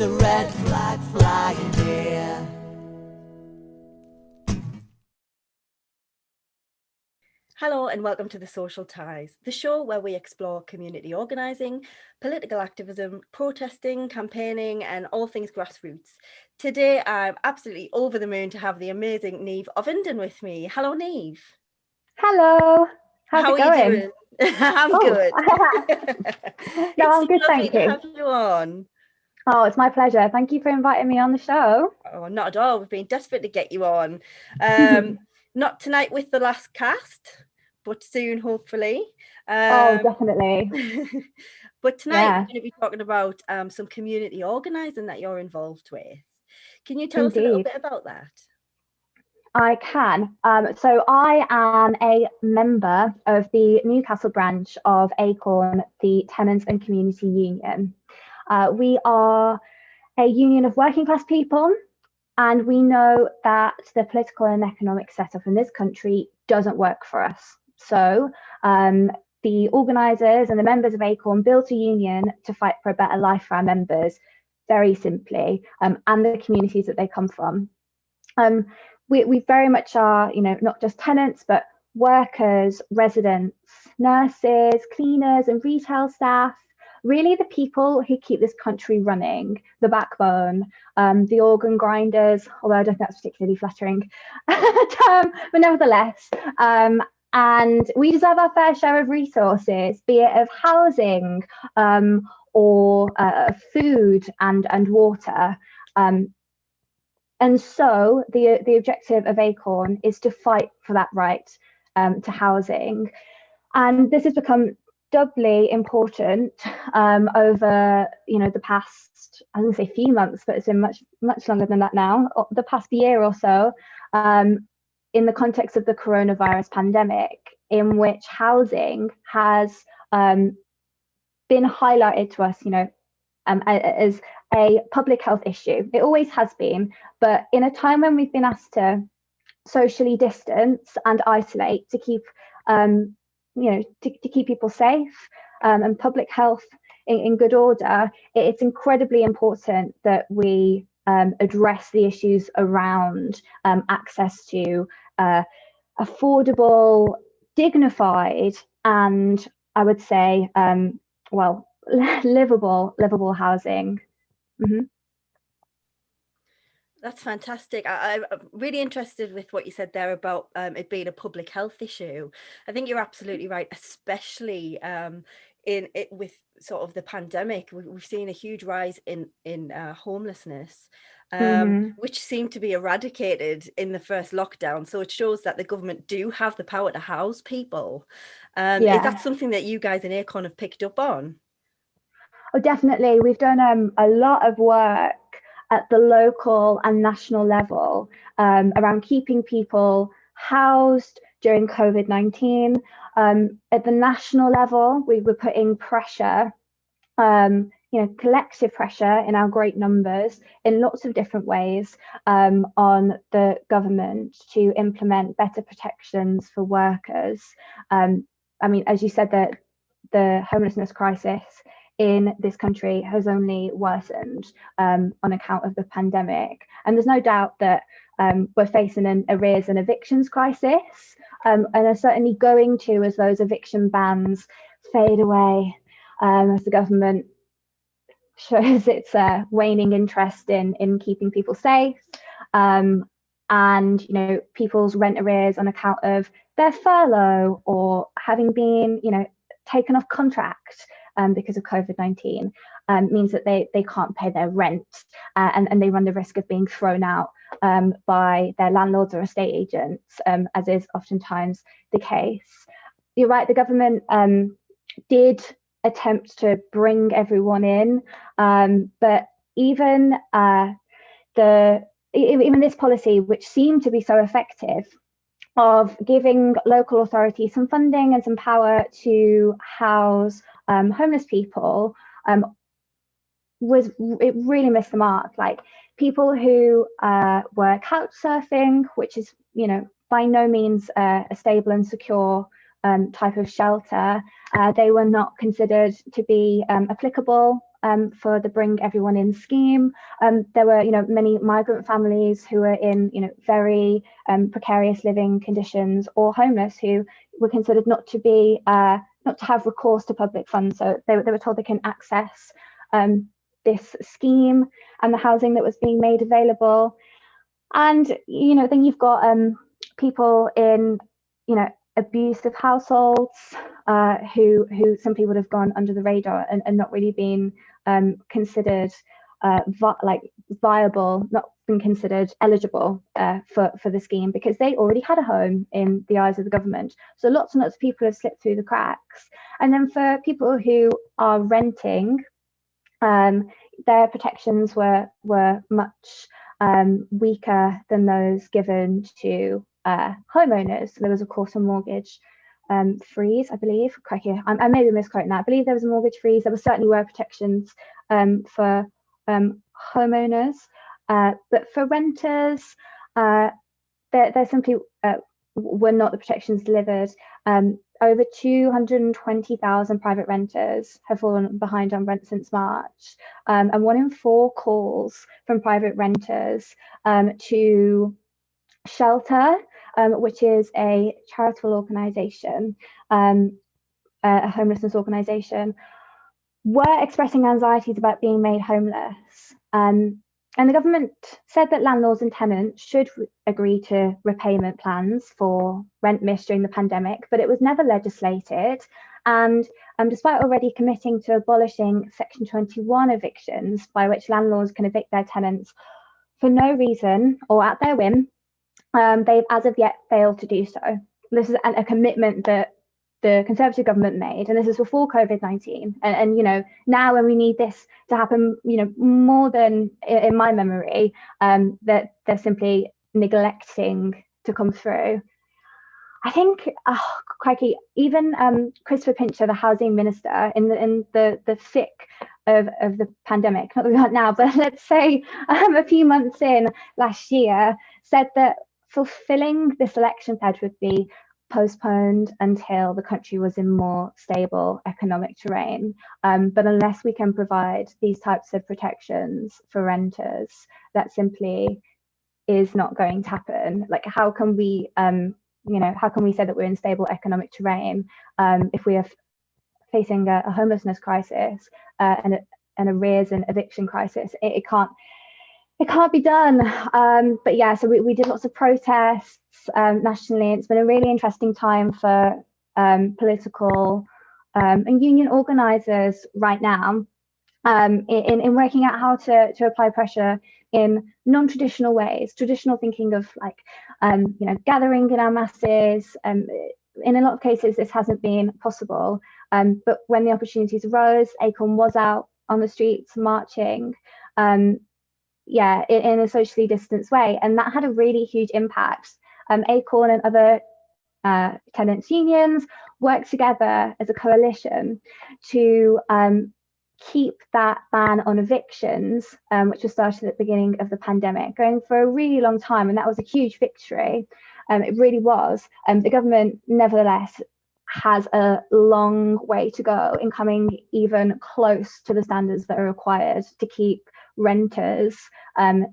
a red flag flying here. Hello and welcome to The Social Ties, the show where we explore community organising, political activism, protesting, campaigning and all things grassroots. Today I'm absolutely over the moon to have the amazing Neve Ovenden with me. Hello Neve. Hello, how's How it are going? you doing? I'm good. No, I'm It's good, lovely thank to you. have you on. Oh, it's my pleasure. Thank you for inviting me on the show. Oh, not at all. We've been desperate to get you on. Not tonight with the last cast, but soon, hopefully. Oh, definitely. But tonight Yeah, we're going to be talking about some community organising that you're involved with. Can you tell us a little indeed. bit about that? I can. So I am a member of the Newcastle branch of Acorn, the Tenants and Community Union. We are a union of working class people, and we know that the political and economic setup in this country doesn't work for us. So the organisers and the members of Acorn built a union to fight for a better life for our members, very simply, and the communities that they come from. We very much are, not just tenants, but workers, residents, nurses, cleaners, and retail staff. Really, the people who keep this country running, the backbone, the organ grinders, although I don't think that's particularly flattering term, but nevertheless. And we deserve our fair share of resources, be it of housing or food and water. And so the objective of Acorn is to fight for that right to housing. And this has become doubly important over the past, I was going to say few months, but it's been much longer than that now, the past year or so, in the context of the coronavirus pandemic, in which housing has been highlighted to us, as a public health issue. It always has been, but in a time when we've been asked to socially distance and isolate to keep to keep people safe and public health in good order, it's incredibly important that we address the issues around access to affordable, dignified, and I would say, livable housing. Mm-hmm. That's fantastic. I'm really interested with what you said there about it being a public health issue. I think you're absolutely right, especially in it with sort of the pandemic. We've seen a huge rise in homelessness, which seemed to be eradicated in the first lockdown. So it shows that the government do have the power to house people. Is that something that you guys in Acorn have picked up on? Oh, definitely. We've done a lot of work at the local and national level around keeping people housed during COVID-19. At the national level, we were putting pressure, collective pressure in our great numbers in lots of different ways on the government to implement better protections for workers. As you said, that the homelessness crisis in this country has only worsened on account of the pandemic. And there's no doubt that we're facing an arrears and evictions crisis, and are certainly going to as those eviction bans fade away, as the government shows its waning interest in keeping people safe, and people's rent arrears on account of their furlough or having been taken off contract because of COVID-19 means that they can't pay their rent, and they run the risk of being thrown out by their landlords or estate agents, as is oftentimes the case. You're right, the government did attempt to bring everyone in, but even this policy, which seemed to be so effective, of giving local authorities some funding and some power to house homeless people, it really missed the mark. Like people who were couch surfing, which is by no means a stable and secure type of shelter, they were not considered to be applicable for the Bring Everyone In scheme. There were, many migrant families who were in, very precarious living conditions or homeless who were considered not to have recourse to public funds. So they were told they can access this scheme and the housing that was being made available. And, then you've got people in, abusive households who simply would have gone under the radar and not really been considered viable, not been considered eligible for the scheme because they already had a home in the eyes of the government. So lots and lots of people have slipped through the cracks. And then for people who are renting, their protections were much weaker than those given to homeowners. So there was, of course, a mortgage freeze, I believe. Crikey, I may be misquoting that. I believe there was a mortgage freeze. There certainly were protections for homeowners, but for renters, there simply were not the protections delivered. Over 220,000 private renters have fallen behind on rent since March, and 1 in 4 calls from private renters to Shelter, which is a charitable organisation, a homelessness organisation, were expressing anxieties about being made homeless. And the government said that landlords and tenants should agree to repayment plans for rent missed during the pandemic, but it was never legislated. And despite already committing to abolishing Section 21 evictions, by which landlords can evict their tenants for no reason or at their whim, they've as of yet failed to do so. This is a commitment that the Conservative government made, and this is before COVID-19. And now when we need this to happen, more than in my memory, that they're simply neglecting to come through. I think, crikey, even Christopher Pincher, the housing minister, in the thick of the pandemic, not that we are now, but let's say a few months in last year, said that fulfilling this election pledge would be postponed until the country was in more stable economic terrain. But unless we can provide these types of protections for renters, that simply is not going to happen. Like, how can we, how can we say that we're in stable economic terrain if we are facing a homelessness crisis and an arrears and eviction crisis? It can't be done. But yeah, so we did lots of protests nationally. It's been a really interesting time for political and union organisers right now in working out how to apply pressure in non-traditional ways. Traditional thinking of gathering in our masses. In a lot of cases, this hasn't been possible. But when the opportunities arose, Acorn was out on the streets marching. In a socially distanced way, and that had a really huge impact. Acorn and other tenants' unions worked together as a coalition to keep that ban on evictions, which was started at the beginning of the pandemic, going for a really long time, and that was a huge victory. It really was. The government, nevertheless, has a long way to go in coming even close to the standards that are required to keep renters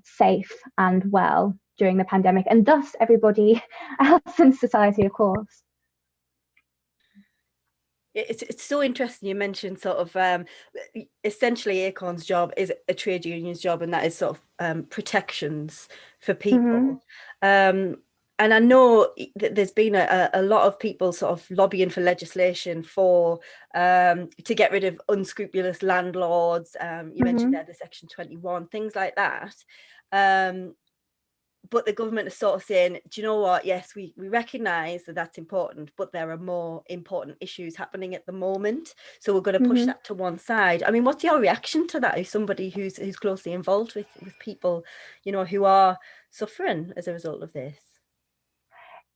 safe and well during the pandemic, and thus everybody else in society, of course. It's so interesting you mentioned sort of essentially Acorn's job is a trade union's job, and that is sort of protections for people. And I know that there's been a lot of people sort of lobbying for legislation for to get rid of unscrupulous landlords. You mentioned there the Section 21, things like that. But the government is sort of saying, do you know what? Yes, we recognise that that's important, but there are more important issues happening at the moment. So we're going to push that to one side. I mean, what's your reaction to that as somebody who's closely involved with people, who are suffering as a result of this?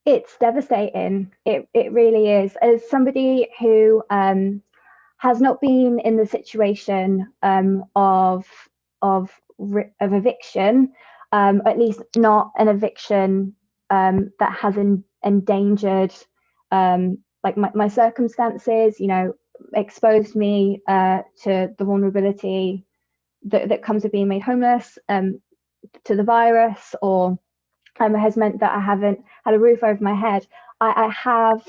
It's devastating. It really is. As somebody who has not been in the situation of eviction, at least not an eviction that has endangered my circumstances. exposed me to the vulnerability that comes with being made homeless, to the virus, or has meant that I haven't had a roof over my head. I have,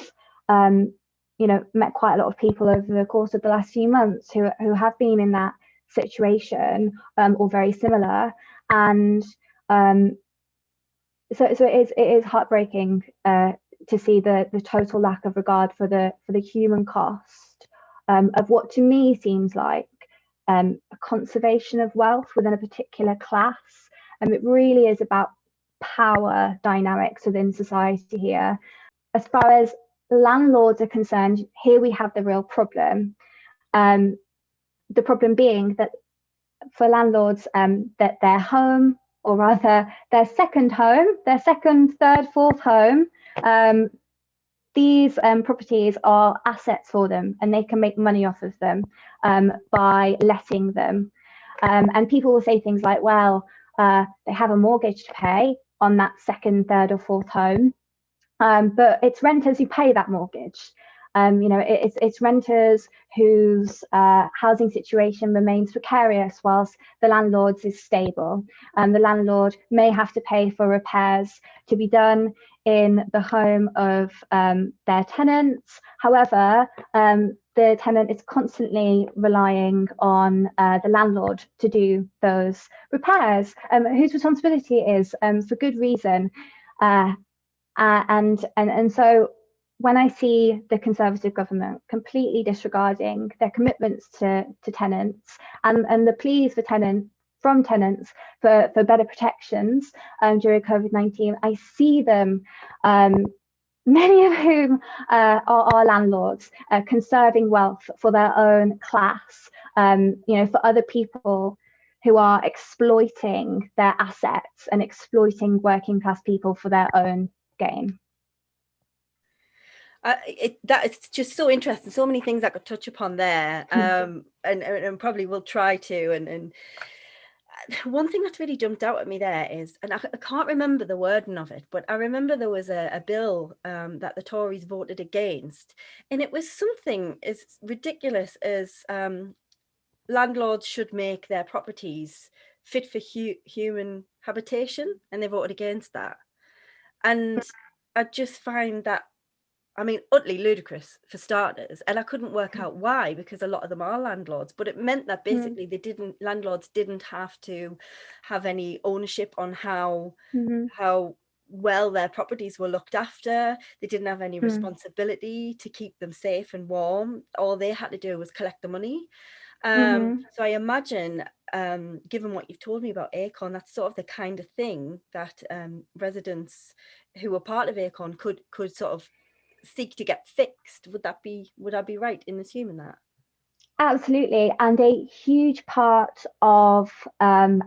met quite a lot of people over the course of the last few months who have been in that situation, or very similar, and so it is heartbreaking to see the total lack of regard for the human cost of what to me seems like a conservation of wealth within a particular class. And it really is about power dynamics within society here. As far as landlords are concerned, here we have the real problem. The problem being that for landlords, that their home, or rather their second home, their second, third, fourth home, these properties are assets for them, and they can make money off of them by letting them. And people will say things like, well, they have a mortgage to pay on that second, third, or fourth home, but it's renters who pay that mortgage. It's renters whose housing situation remains precarious whilst the landlord's is stable. The landlord may have to pay for repairs to be done in the home of their tenants. However, the tenant is constantly relying on the landlord to do those repairs, whose responsibility it is, for good reason. And so when I see the Conservative government completely disregarding their commitments to tenants, and the pleas from tenants for better protections during COVID-19, I see them, many of whom are landlords, conserving wealth for their own class, for other people who are exploiting their assets and exploiting working class people for their own gain. That is just so interesting. So many things I could touch upon there, and probably will try to. And one thing that's really jumped out at me there is, and I can't remember the wording of it, but I remember there was a bill that the Tories voted against, and it was something as ridiculous as landlords should make their properties fit for human habitation, and they voted against that. And I just find that, I mean, utterly ludicrous for starters, and I couldn't work out why, because a lot of them are landlords. But it meant that basically landlords didn't have to have any ownership on how well their properties were looked after. They didn't have any responsibility to keep them safe and warm. All they had to do was collect the money. So I imagine, given what you've told me about Acorn, that's sort of the kind of thing that residents who were part of Acorn could sort of seek to get fixed. Would I be right in assuming that? Absolutely. And a huge part of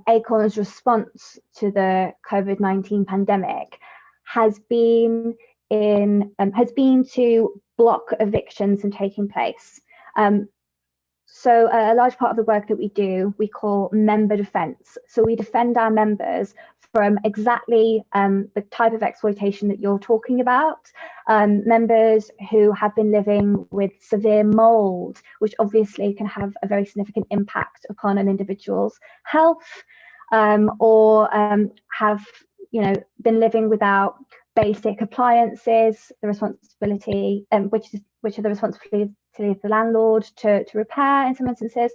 Acorn's response to the COVID-19 pandemic has been to block evictions from taking place. So a large part of the work that we do, we call member defence. So we defend our members from exactly the type of exploitation that you're talking about. Members who have been living with severe mold, which obviously can have a very significant impact upon an individual's health, or have been living without basic appliances, the responsibility, which are the responsibility of the landlord to repair in some instances,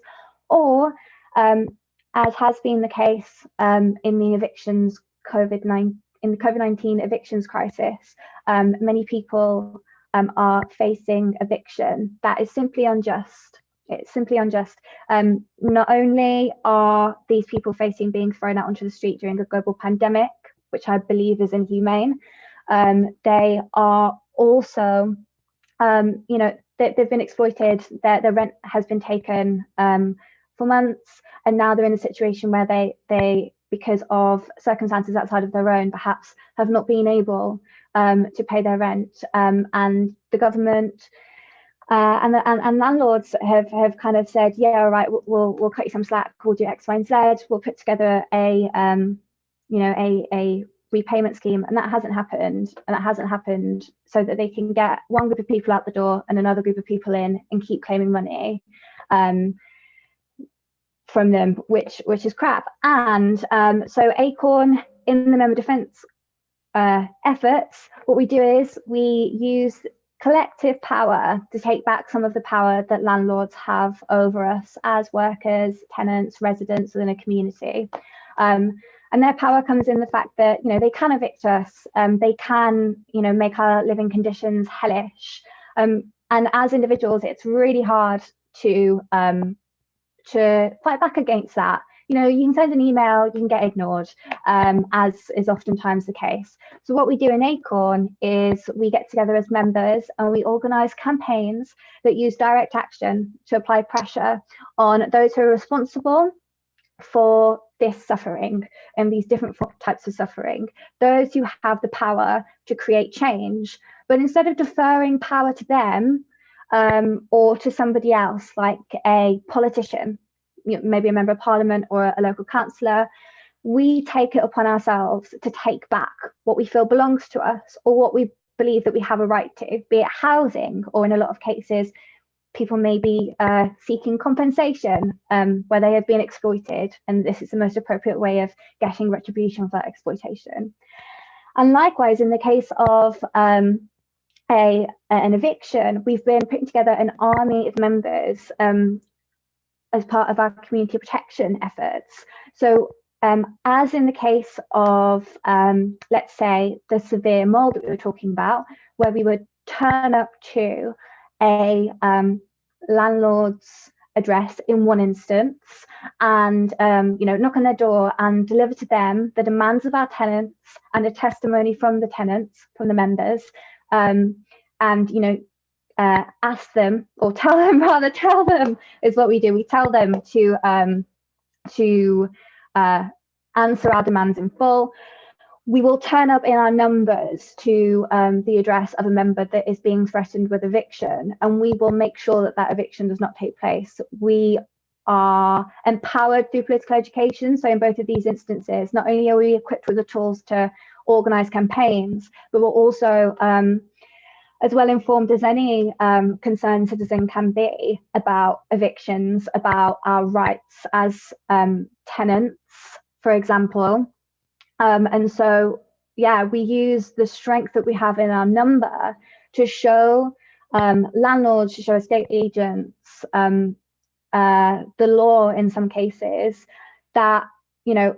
or as has been the case in the COVID-19 evictions crisis, many people are facing eviction that is simply unjust. It's simply unjust. Not only are these people facing being thrown out onto the street during a global pandemic, which I believe is inhumane, they are also, they've been exploited. Their rent has been taken for months, and now they're in a situation where they because of circumstances outside of their own, perhaps have not been able to pay their rent, and the government and landlords have kind of said, yeah, all right, we'll cut you some slack, we'll do X, Y, and Z, we'll put together a repayment scheme, and that hasn't happened. And that hasn't happened so that they can get one group of people out the door and another group of people in and keep claiming money from them, which is crap. And so Acorn, in the member defence efforts, what we do is we use collective power to take back some of the power that landlords have over us as workers, tenants, residents within a community. And their power comes in the fact that, you know, they can evict us, they can, you know, make our living conditions hellish. And as individuals, it's really hard to fight back against that. You know, you can send an email, you can get ignored, as is oftentimes the case. So what we do in Acorn is we get together as members and we organise campaigns that use direct action to apply pressure on those who are responsible for this suffering and these different types of suffering, those who have the power to create change. But instead of deferring power to them or to somebody else, like a politician, you know, maybe a member of parliament or a local councillor, we take it upon ourselves to take back what we feel belongs to us or what we believe that we have a right to, be it housing, or in a lot of cases, people may be seeking compensation where they have been exploited, and this is the most appropriate way of getting retribution for that exploitation. And likewise, in the case of an eviction, we've been putting together an army of members as part of our community protection efforts. So as in the case of, let's say, the severe mold that we were talking about, where we would turn up to a landlord's address in one instance and you know, knock on their door and deliver to them the demands of our tenants and a testimony from the tenants, from the members, and you know, ask them, or tell them is what we do. We tell them to answer our demands in full. We will turn up in our numbers to the address of a member that is being threatened with eviction, and we will make sure that that eviction does not take place. We are empowered through political education. So in both of these instances, not only are we equipped with the tools to organise campaigns, but we're also as well informed as any concerned citizen can be about evictions, about our rights as tenants, for example. And so, yeah, we use the strength that we have in our number to show landlords, to show estate agents, the law in some cases, that, you know,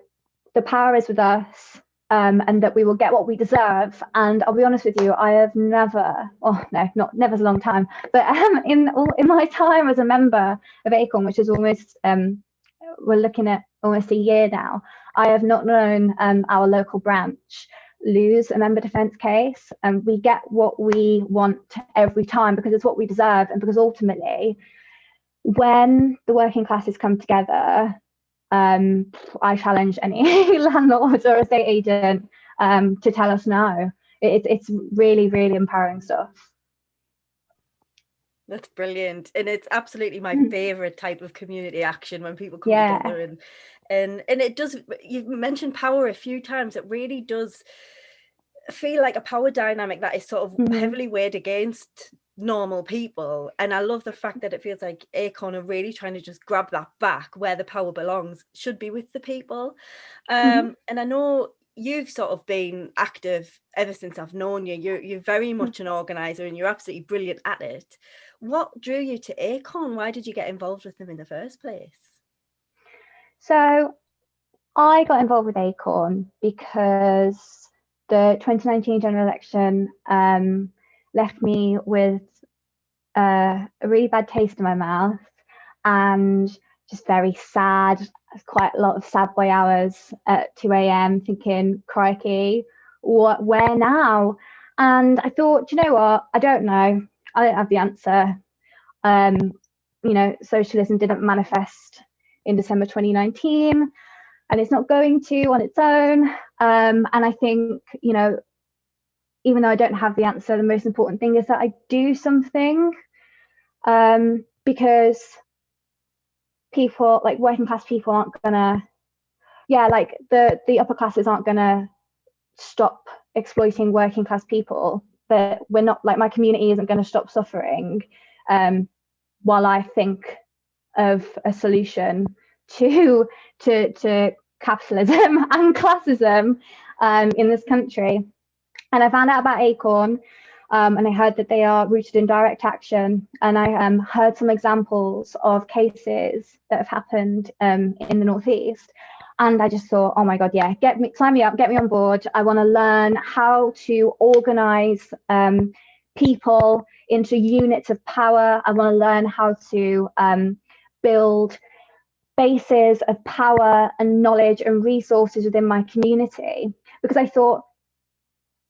the power is with us, and that we will get what we deserve. And I'll be honest with you, I have never, oh no, not never's a long time, but in my time as a member of Acorn, which is almost, we're looking at almost a year now, I have not known our local branch lose a member defence case, and we get what we want every time because it's what we deserve, and because ultimately, when the working classes come together, I challenge any landlord or estate agent to tell us no. It's really, really empowering stuff. That's brilliant, and it's absolutely my favorite type of community action, when people come together and it does. You've mentioned power a few times. It really does feel like a power dynamic that is sort of heavily weighed against normal people, and I love the fact that it feels like Acorn are really trying to just grab that back, where the power belongs should be with the people. And I know you've sort of been active ever since I've known you. You're very much an organizer, and you're absolutely brilliant at it. What drew you to Acorn? Why did you get involved with them in the first place? So I got involved with Acorn because the 2019 general election left me with a really bad taste in my mouth, and just very sad. Quite a lot of sad boy hours at 2 a.m. thinking, crikey, where now? And I thought, you know what? I don't know. I don't have the answer. You know, socialism didn't manifest in December 2019, and it's not going to on its own. And I think, you know, even though I don't have the answer, the most important thing is that I do something, because people, like working class people, aren't gonna, like the upper classes aren't gonna stop exploiting working class people, that we're not, like, my community isn't going to stop suffering while I think of a solution to capitalism and classism in this country. And I found out about Acorn, and I heard that they are rooted in direct action. And I heard some examples of cases that have happened in the Northeast. And I just thought, oh my God, yeah, sign me up, get me on board. I want to learn how to organize people into units of power. I want to learn how to build bases of power and knowledge and resources within my community, because I thought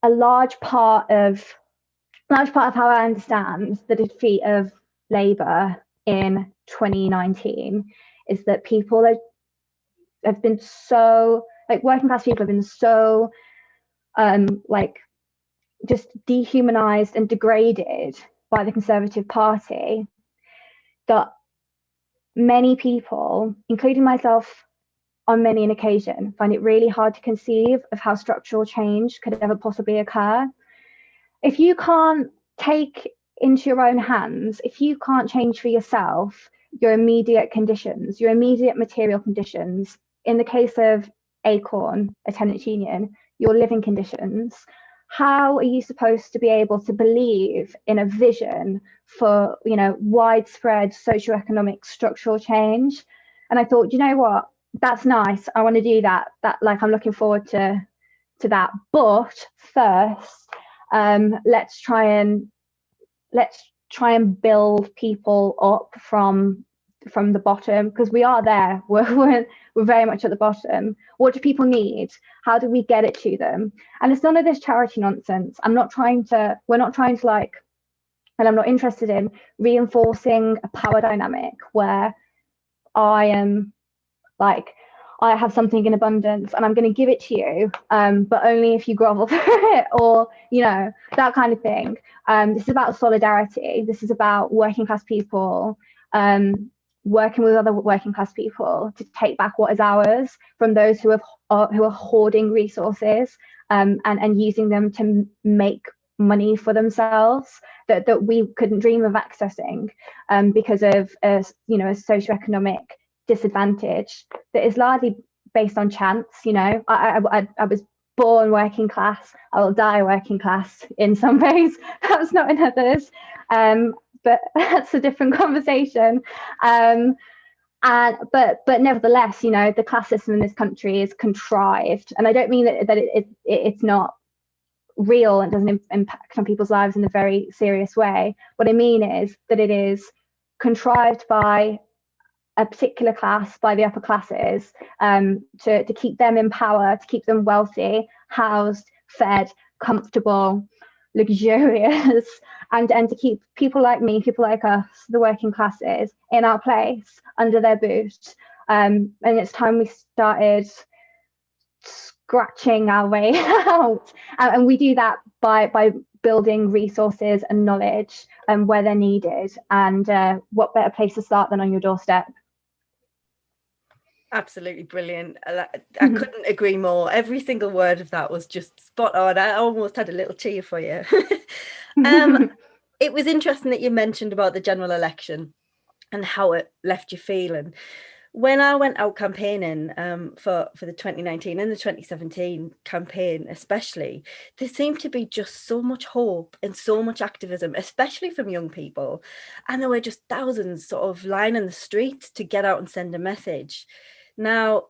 a large part of how I understand the defeat of Labour in 2019 is that people have been so, like, working class people have been so like, just dehumanized and degraded by the Conservative Party that many people, including myself on many an occasion, find it really hard to conceive of how structural change could ever possibly occur. If you can't take into your own hands, if you can't change for yourself your immediate conditions, your immediate material conditions, in the case of Acorn, a tenants union, your living conditions, how are you supposed to be able to believe in a vision for, you know, widespread socioeconomic structural change? And I thought, you know what, that's nice, I want to do that, like, I'm looking forward to that. But first, let's try and build people up from the bottom, because we are there. We're very much at the bottom. What do people need? How do we get it to them? And it's none of this charity nonsense. We're not trying to like, and I'm not interested in reinforcing a power dynamic where I am like, I have something in abundance and I'm going to give it to you, but only if you grovel for it, or, you know, that kind of thing. This is about solidarity. This is about working class people working with other working class people to take back what is ours from those who are hoarding resources and using them to make money for themselves that we couldn't dream of accessing because of a socioeconomic disadvantage that is largely based on chance. You know, I was born working class, I will die working class in some ways, perhaps not in others, but that's a different conversation. But nevertheless, you know, the class system in this country is contrived, and I don't mean that it's not real and doesn't impact on people's lives in a very serious way. What I mean is that it is contrived by a particular class, by the upper classes, to keep them in power, to keep them wealthy, housed, fed, comfortable, luxurious, and to keep people like me, people like us, the working classes, in our place, under their boot. And it's time we started scratching our way out, and we do that by building resources and knowledge where they're needed. And what better place to start than on your doorstep? Absolutely brilliant. I couldn't agree more. Every single word of that was just spot on. I almost had a little cheer for you. It was interesting that you mentioned about the general election and how it left you feeling. When I went out campaigning for the 2019 and the 2017 campaign especially, there seemed to be just so much hope and so much activism, especially from young people. And there were just thousands sort of lining the streets to get out and send a message. Now,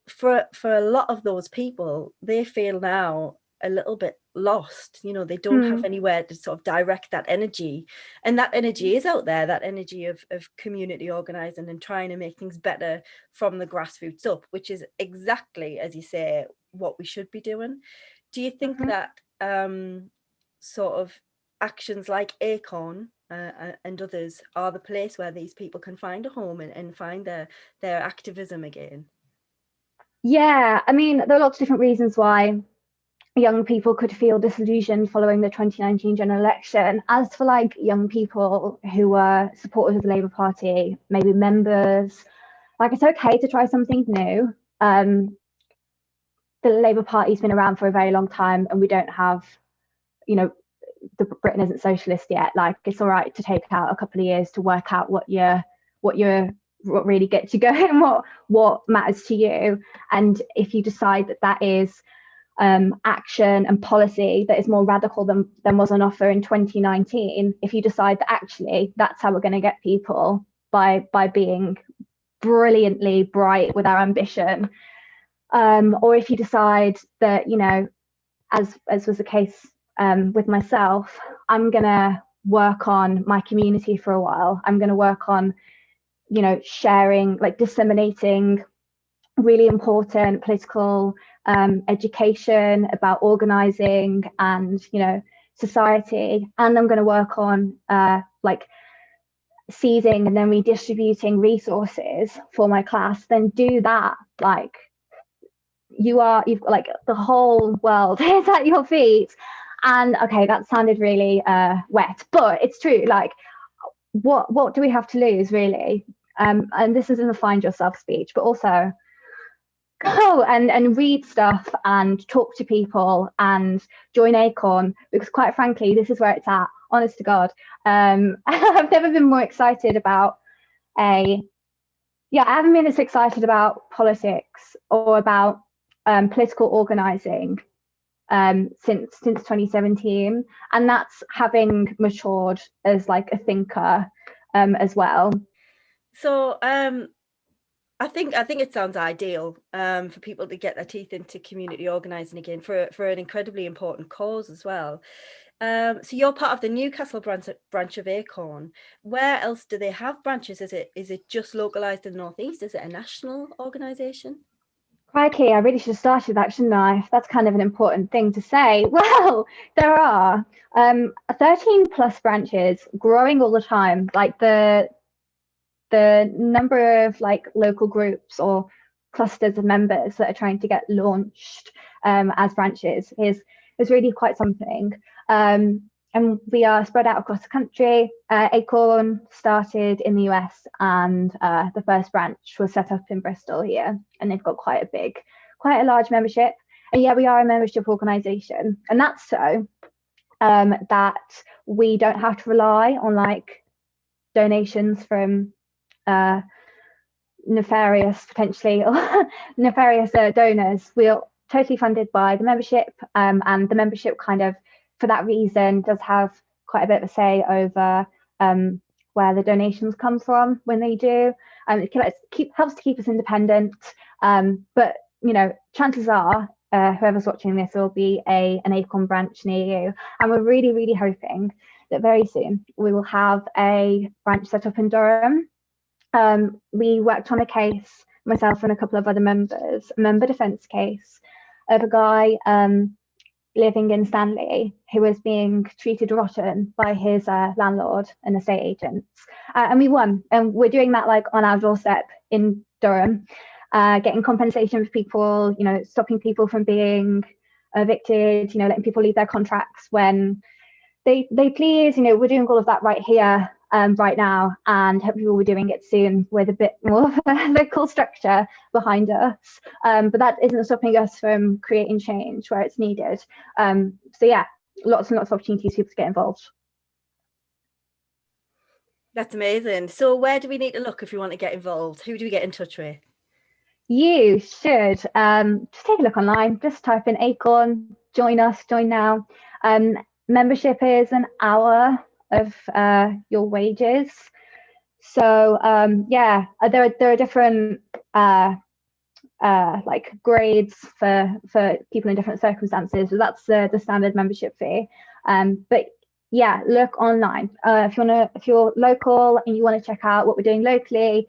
for a lot of those people, they feel now a little bit lost. You know, they don't have anywhere to sort of direct that energy, and that energy is out there, that energy of community organizing and trying to make things better from the grassroots up, which is exactly, as you say, what we should be doing. Do you think that sort of actions like Acorn and others are the place where these people can find a home and find their activism again? Yeah, I mean, there are lots of different reasons why young people could feel disillusioned following the 2019 general election. As for like young people who were supporters of the Labour Party, maybe members, like, it's okay to try something new. the Labour Party's been around for a very long time, and we don't have, you know, Britain isn't socialist yet. Like, it's all right to take out a couple of years to work out what really gets you going and what matters to you. And if you decide that is action and policy that is more radical than was on offer in 2019, if you decide that actually that's how we're going to get people by being brilliantly bright with our ambition, or if you decide that, you know, as was the case with myself, I'm going to work on my community for a while. I'm going to work on, you know, sharing, like disseminating really important political education about organizing and, you know, society. And I'm going to work on like seizing and then redistributing resources for my class. Then do that. Like, you've got like the whole world is at your feet. And okay, that sounded really wet, but it's true. Like, what do we have to lose, really? And this isn't a find yourself speech, but also go and read stuff and talk to people and join Acorn, because quite frankly, this is where it's at, honest to God. I've never been more excited about I haven't been as excited about politics or about political organizing since 2017, and that's having matured as like a thinker as well. So I think it sounds ideal for people to get their teeth into community organising again for an incredibly important cause as well. So you're part of the Newcastle branch of Acorn. Where else do they have branches? Is it just localised in the Northeast? Is it a national organisation? Crikey, I really should have started with that, shouldn't I? That's kind of an important thing to say. Well, there are 13 plus branches growing all the time. Like the number of like local groups or clusters of members that are trying to get launched as branches is really quite something. And we are spread out across the country. Acorn started in the US, and the first branch was set up in Bristol here, and they've got quite a large membership. And yeah, we are a membership organisation, and that's so that we don't have to rely on like donations from nefarious donors. We're totally funded by the membership, and the membership kind of, for that reason, does have quite a bit of a say over where the donations come from when they do. It helps to keep us independent, but you know, chances are whoever's watching this will be an Acorn branch near you, and we're really, really hoping that very soon we will have a branch set up in Durham. We worked on a case, myself and a couple of other members, a member defence case of a guy living in Stanley who was being treated rotten by his landlord and estate agents, and we won. And we're doing that like on our doorstep in Durham, getting compensation for people, you know, stopping people from being evicted, you know, letting people leave their contracts when they please. You know, we're doing all of that right here right now, and hopefully we'll be doing it soon with a bit more of a local structure behind us. But that isn't stopping us from creating change where it's needed. So yeah, lots and lots of opportunities for people to get involved. That's amazing. So where do we need to look if we want to get involved? Who do we get in touch with? You should just take a look online, just type in Acorn, join us, join now. Membership is an hour of your wages. So yeah, there are different like grades for people in different circumstances. So that's the standard membership fee. But yeah, look online. If you're local and you want to check out what we're doing locally,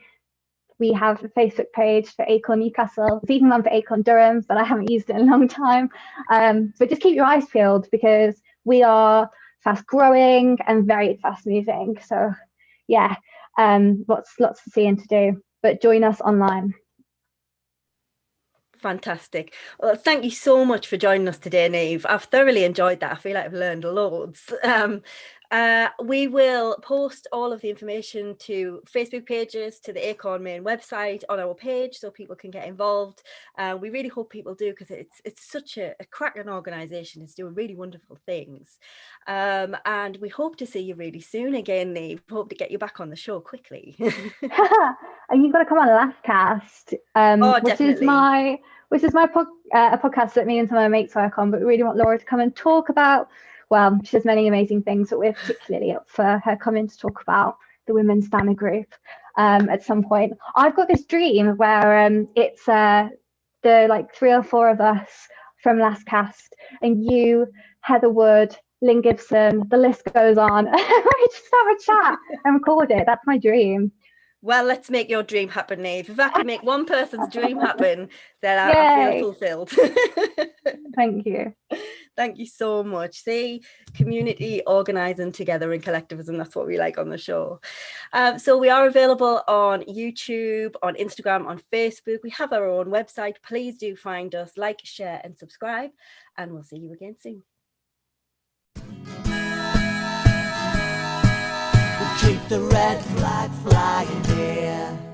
we have a Facebook page for Acorn Newcastle. There's even one for Acorn Durham, but I haven't used it in a long time. But just keep your eyes peeled, because we are fast growing and very fast moving. So yeah, lots to see and to do, but join us online. Fantastic. Well, thank you so much for joining us today, Neve. I've thoroughly enjoyed that. I feel like I've learned loads. We will post all of the information to Facebook pages, to the Acorn main website on our page, so people can get involved. We really hope people do, because it's such a cracking organisation. It's doing really wonderful things. And we hope to see you really soon again, Neve. Hope to get you back on the show quickly. And you've got to come on Last Cast, Definitely. which is a podcast that me and some of my mates work on. But we really want Laura to come and talk about. Well, she does many amazing things, but we're particularly up for her coming to talk about the women's family group at some point. I've got this dream where it's the like 3 or 4 of us from Last Cast, and you, Heather Wood, Lynn Gibson, the list goes on. We just have a chat and record it. That's my dream. Well, let's make your dream happen, Neve. If I can make one person's dream happen, then I feel fulfilled. Thank you. Thank you so much. See, community organising together and collectivism, that's what we like on the show. So we are available on YouTube, on Instagram, on Facebook. We have our own website. Please do find us, like, share and subscribe, and we'll see you again soon. Keep the red flag flying here.